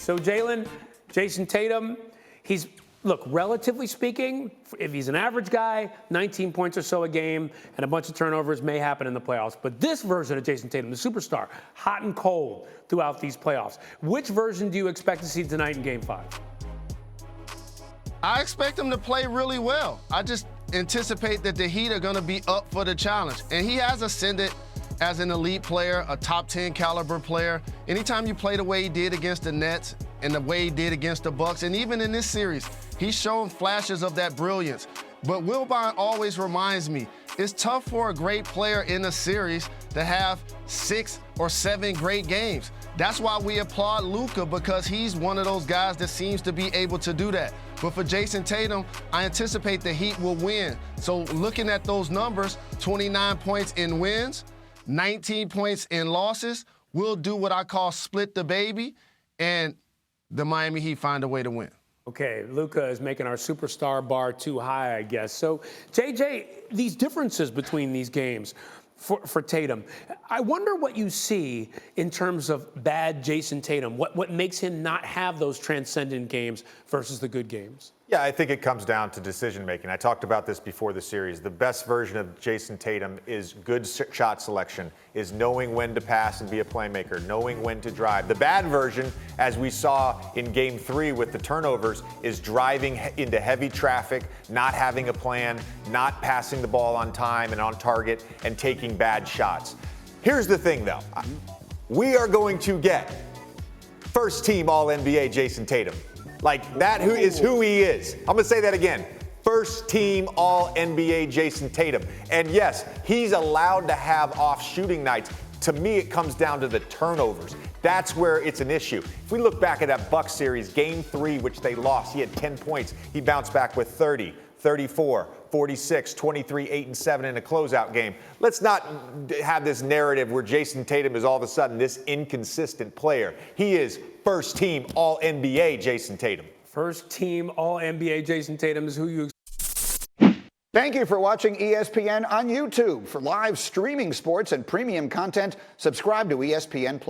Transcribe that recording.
So Jalen, Jason Tatum, look, relatively speaking, if he's an average guy, 19 points or so a game and a bunch of turnovers may happen in the playoffs. But this version of Jason Tatum, the superstar, hot and cold throughout these playoffs. Which version do you expect to see tonight in Game 5? I expect him to play really well. I just anticipate that the Heat are going to be up for the challenge. And he has ascended as an elite player, a top 10 caliber player. Anytime you play the way he did against the Nets and the way he did against the Bucks, and even in this series, he's shown flashes of that brilliance. But Wilbon always reminds me, it's tough for a great player in a series to have 6 or 7 great games. That's why we applaud Luka, because he's one of those guys that seems to be able to do that. But for Jason Tatum, I anticipate the Heat will win. So looking at those numbers, 29 points in wins, 19 points in losses, we'll do what I call split the baby, and the Miami Heat find a way to win. Okay, Luka is making our superstar bar too high, I guess. So, JJ, these differences between these games for Tatum, I wonder what you see in terms of bad Jason Tatum. What makes him not have those transcendent games versus the good games? Yeah, I think it comes down to decision making. I talked about this before the series. The best version of Jason Tatum is good shot selection, is knowing when to pass and be a playmaker, knowing when to drive. The bad version, as we saw in Game 3 with the turnovers, is driving into heavy traffic, not having a plan, not passing the ball on time and on target, and taking bad shots. Here's the thing, though. We are going to get first-team All-NBA Jason Tatum. Like, that is who he is. I'm going to say that again. First-team All-NBA Jason Tatum. And yes, he's allowed to have off shooting nights. To me, it comes down to the turnovers. That's where it's an issue. If we look back at that Bucks series, Game 3, which they lost, he had 10 points. He bounced back with 30, 34, 46, 23, 8, and 7 in a closeout game. Let's not have this narrative where Jason Tatum is all of a sudden this inconsistent player. He is first-team All-NBA Jason Tatum. First-team All-NBA Jason Tatum is who you Thank you for watching ESPN on YouTube. For live streaming sports and premium content, subscribe to ESPN+.